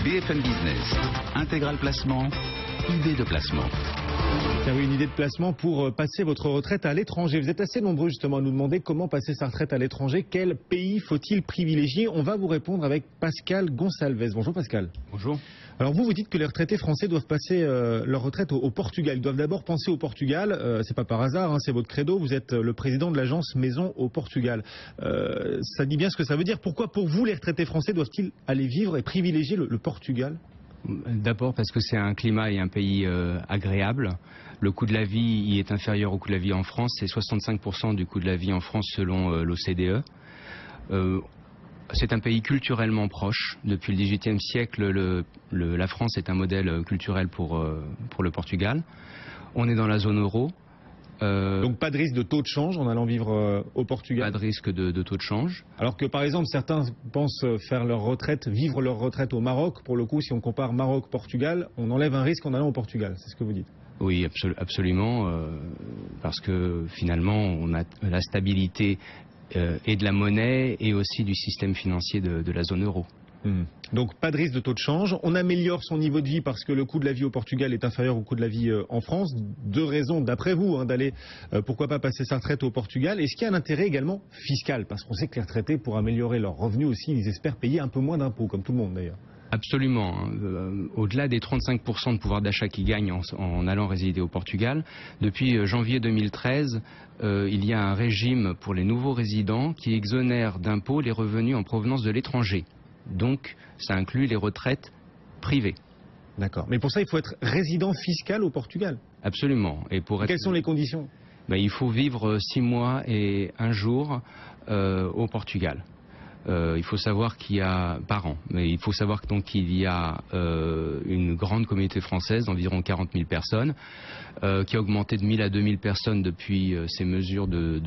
BFM Business, Intégral Placement, idée de placement. Vous avez une idée de placement pour passer votre retraite à l'étranger. Vous êtes assez nombreux justement à nous demander comment passer sa retraite à l'étranger. Quel pays faut-il privilégier? On va vous répondre avec Pascal Gonçalves. Bonjour Pascal. Bonjour. Alors vous dites que les retraités français doivent passer leur retraite au Portugal. Ils doivent d'abord penser au Portugal. C'est pas par hasard, hein, c'est votre credo. Vous êtes le président de l'agence Maison au Portugal. Ça dit bien ce que ça veut dire. Pourquoi pour vous les retraités français doivent-ils aller vivre et privilégier le Portugal? D'abord parce que c'est un climat et un pays agréable. Le coût de la vie y est inférieur au coût de la vie en France. C'est 65% du coût de la vie en France selon l'OCDE. C'est un pays culturellement proche. Depuis le XVIIIe siècle, la France est un modèle culturel pour le Portugal. On est dans la zone euro. Donc pas de risque de taux de change en allant vivre au Portugal? Pas de risque de taux de change. Alors que par exemple certains pensent faire leur retraite, vivre leur retraite au Maroc. Pour le coup, si on compare Maroc-Portugal, on enlève un risque en allant au Portugal. C'est ce que vous dites? Oui, absolument. Parce que finalement, on a la stabilité et de la monnaie et aussi du système financier de la zone euro. Donc pas de risque de taux de change. On améliore son niveau de vie parce que le coût de la vie au Portugal est inférieur au coût de la vie en France. Deux raisons d'après vous d'aller pourquoi pas passer sa retraite au Portugal. Est-ce qu'il y a un intérêt également fiscal? Parce qu'on sait que les retraités, pour améliorer leurs revenus aussi, ils espèrent payer un peu moins d'impôts, comme tout le monde d'ailleurs. Absolument. Au-delà des 35% de pouvoir d'achat qu'ils gagnent en allant résider au Portugal, depuis janvier 2013, il y a un régime pour les nouveaux résidents qui exonère d'impôts les revenus en provenance de l'étranger. Donc, ça inclut les retraites privées. D'accord. Mais pour ça, il faut être résident fiscal au Portugal? Absolument. Et quelles sont les conditions? Il faut vivre 6 mois et 1 jour au Portugal. Il faut savoir qu'il y a par an, mais il faut savoir qu'il y a une grande communauté française d'environ 40 000 personnes qui a augmenté de 1 000 à 2 000 personnes depuis ces mesures de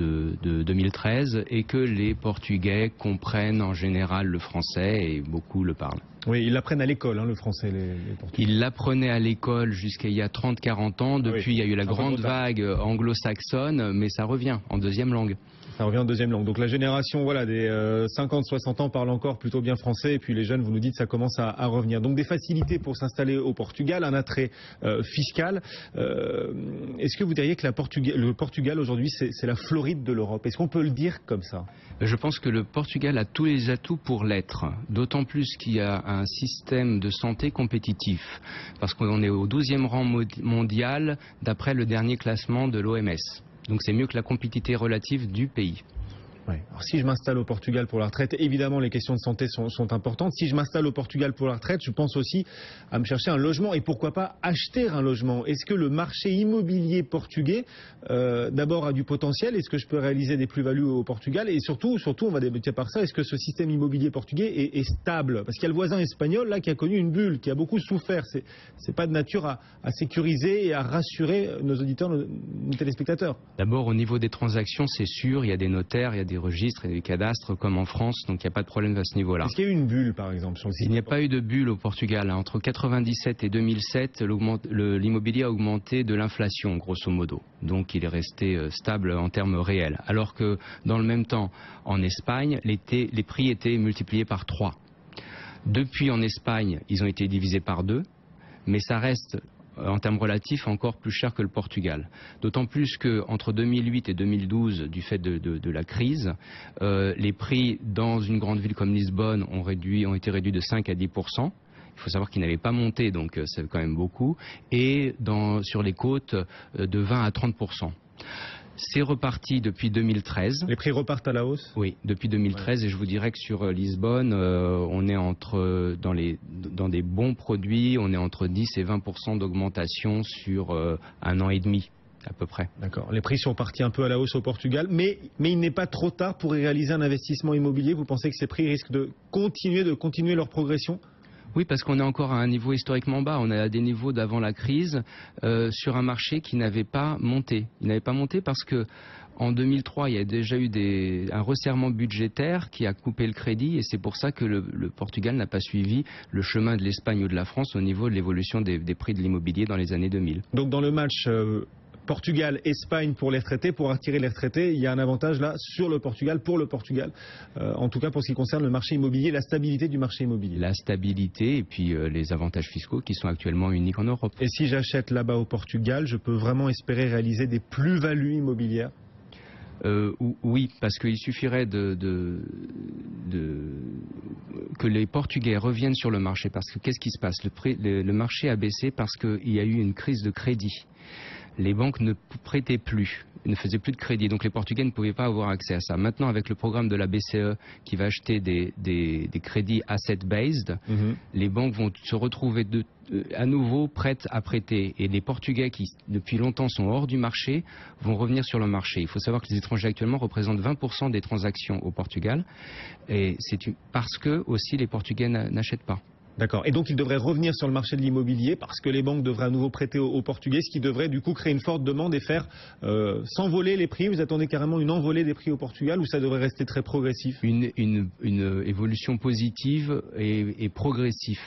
2013 et que les Portugais comprennent en général le français et beaucoup le parlent. Oui, ils l'apprennent à l'école, le français, les Portugais. Ils l'apprenaient à l'école jusqu'à il y a 30-40 ans. Depuis, il y a eu la grande vague anglo-saxonne, mais ça revient en deuxième langue. Ça revient en deuxième langue. Donc la génération des 50-60 ans parle encore plutôt bien français et puis les jeunes, vous nous dites, ça commence à revenir. Donc des facilités pour s'installer au Portugal, un attrait fiscal. Est-ce que vous diriez que le Portugal aujourd'hui c'est la Floride de l'Europe? Est-ce qu'on peut le dire comme ça? Je pense que le Portugal a tous les atouts pour l'être, d'autant plus qu'il y a un système de santé compétitif, parce qu'on est au 12e rang mondial d'après le dernier classement de l'OMS. Donc c'est mieux que la compétitivité relative du pays. Ouais. Alors, si je m'installe au Portugal pour la retraite, évidemment les questions de santé sont importantes. Si je m'installe au Portugal pour la retraite, je pense aussi à me chercher un logement et pourquoi pas acheter un logement. Est-ce que le marché immobilier portugais d'abord a du potentiel? Est-ce que je peux réaliser des plus-values au Portugal? Et surtout on va débuter par ça, est-ce que ce système immobilier portugais est stable? Parce qu'il y a le voisin espagnol là qui a connu une bulle, qui a beaucoup souffert. C'est pas de nature à sécuriser et à rassurer nos auditeurs, nos téléspectateurs. D'abord au niveau des transactions, c'est sûr, il y a des notaires, il y a des registres et des cadastres comme en France, donc il n'y a pas de problème à ce niveau-là. Est-ce qu'il y a eu une bulle par exemple sur le site? Il n'y a pas eu de bulle au Portugal. Entre 1997 et 2007, l'immobilier a augmenté de l'inflation grosso modo. Donc il est resté stable en termes réels. Alors que dans le même temps, en Espagne, les prix étaient multipliés par 3. Depuis en Espagne, ils ont été divisés par 2, mais ça reste en termes relatifs encore plus cher que le Portugal. D'autant plus qu'entre 2008 et 2012, du fait de la crise, les prix dans une grande ville comme Lisbonne ont été réduits de 5 à 10%. Il faut savoir qu'ils n'avaient pas monté, donc c'est quand même beaucoup. Et sur les côtes, de 20 à 30%. C'est reparti depuis 2013. Les prix repartent à la hausse? Oui, depuis 2013, ouais. Et je vous dirais que sur Lisbonne, on est dans des bons produits, on est entre 10 et 20% d'augmentation sur 1 an et demi. À peu près. D'accord. Les prix sont partis un peu à la hausse au Portugal, mais il n'est pas trop tard pour y réaliser un investissement immobilier. Vous pensez que ces prix risquent de continuer leur progression? Oui, parce qu'on est encore à un niveau historiquement bas. On est à des niveaux d'avant la crise sur un marché qui n'avait pas monté. Il n'avait pas monté parce que en 2003, il y a déjà eu un resserrement budgétaire qui a coupé le crédit et c'est pour ça que le Portugal n'a pas suivi le chemin de l'Espagne ou de la France au niveau de l'évolution des prix de l'immobilier dans les années 2000. Donc dans le match Portugal, Espagne pour les retraités. Pour attirer les retraités, il y a un avantage là sur le Portugal, pour le Portugal. En tout cas pour ce qui concerne le marché immobilier, la stabilité du marché immobilier. La stabilité et puis les avantages fiscaux qui sont actuellement uniques en Europe. Et si j'achète là-bas au Portugal, je peux vraiment espérer réaliser des plus-values immobilières? Oui, parce qu'il suffirait que les Portugais reviennent sur le marché. Parce que qu'est-ce qui se passe? Le marché a baissé parce qu'il y a eu une crise de crédit. Les banques ne prêtaient plus, ne faisaient plus de crédit, donc les Portugais ne pouvaient pas avoir accès à ça. Maintenant, avec le programme de la BCE qui va acheter des crédits asset-based, les banques vont se retrouver à nouveau prêtes à prêter. Et les Portugais qui, depuis longtemps, sont hors du marché, vont revenir sur le marché. Il faut savoir que les étrangers actuellement représentent 20% des transactions au Portugal. Et c'est parce que aussi les Portugais n'achètent pas. D'accord. Et donc, ils devraient revenir sur le marché de l'immobilier parce que les banques devraient à nouveau prêter aux Portugais, ce qui devrait du coup créer une forte demande et faire s'envoler les prix. Vous attendez carrément une envolée des prix au Portugal ou ça devrait rester très progressif? Une évolution positive et progressive,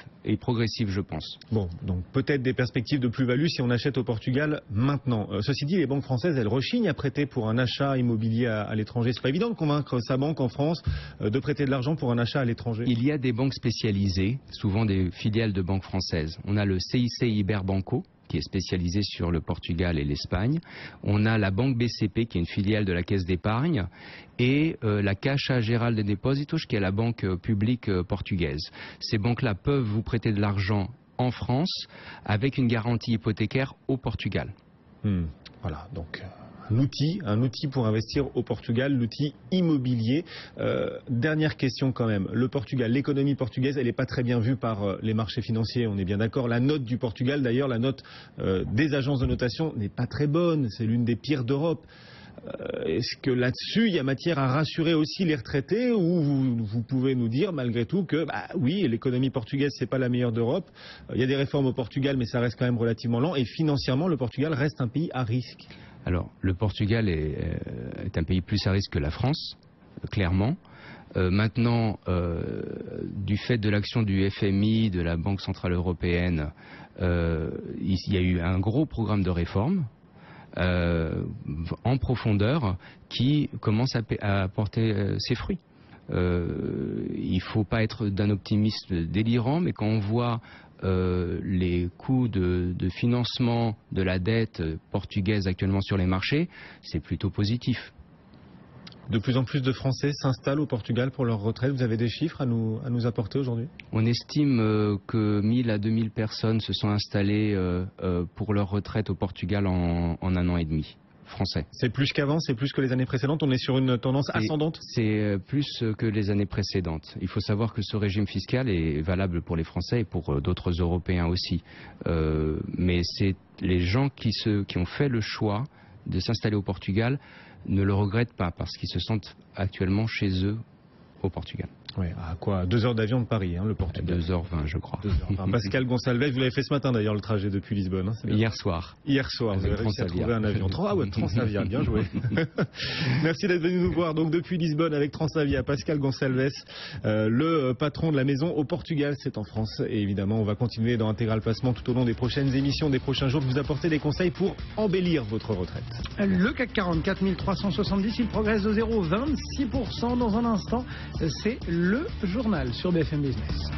je pense. Bon, donc peut-être des perspectives de plus-value si on achète au Portugal maintenant. Ceci dit, les banques françaises, elles rechignent à prêter pour un achat immobilier à l'étranger. C'est pas évident de convaincre sa banque en France de prêter de l'argent pour un achat à l'étranger. Il y a des banques spécialisées, souvent des filiales de banques françaises. On a le CIC Iberbanco, qui est spécialisé sur le Portugal et l'Espagne. On a la banque BCP, qui est une filiale de la Caisse d'épargne, et la Caixa Geral de Depósitos, qui est la banque publique portugaise. Ces banques-là peuvent vous prêter de l'argent en France avec une garantie hypothécaire au Portugal. Voilà, donc un outil pour investir au Portugal, l'outil immobilier. Dernière question quand même. Le Portugal, l'économie portugaise, elle n'est pas très bien vue par les marchés financiers, on est bien d'accord. La note du Portugal, d'ailleurs, la note des agences de notation n'est pas très bonne, c'est l'une des pires d'Europe. Est-ce que là-dessus, il y a matière à rassurer aussi les retraités ou vous pouvez nous dire malgré tout que, oui, l'économie portugaise, c'est pas la meilleure d'Europe. Il y a des réformes au Portugal, mais ça reste quand même relativement lent. Et financièrement, le Portugal reste un pays à risque. Alors, le Portugal est un pays plus à risque que la France, clairement. Maintenant, du fait de l'action du FMI, de la Banque Centrale Européenne, il y a eu un gros programme de réforme en profondeur qui commence à porter ses fruits. Il ne faut pas être d'un optimiste délirant, mais quand on voit les coûts de financement de la dette portugaise actuellement sur les marchés, c'est plutôt positif. De plus en plus de Français s'installent au Portugal pour leur retraite. Vous avez des chiffres à nous apporter aujourd'hui? On estime que 1000 à 2000 personnes se sont installées pour leur retraite au Portugal en un an et demi. Français. C'est plus qu'avant, c'est plus que les années précédentes, on est sur une tendance ascendante? C'est plus que les années précédentes. Il faut savoir que ce régime fiscal est valable pour les Français et pour d'autres Européens aussi. Mais c'est les gens qui ont fait le choix de s'installer au Portugal ne le regrettent pas parce qu'ils se sentent actuellement chez eux au Portugal. Oui, à quoi 2 heures d'avion de Paris, le Portugal. 2h20, je crois. 2h20. Pascal Gonçalves, vous l'avez fait ce matin d'ailleurs, le trajet depuis Lisbonne. Hier soir. Hier soir, vous avez réussi à trouver un avion. Transavia, bien joué. Merci d'être venu nous voir. Donc depuis Lisbonne avec Transavia, Pascal Gonçalves, le patron de la maison au Portugal, c'est en France. Et évidemment, on va continuer dans Intégral Placement tout au long des prochaines émissions, des prochains jours, de vous apporter des conseils pour embellir votre retraite. Le CAC 40, 4370, il progresse de 0,26% dans un instant. C'est le journal sur BFM Business.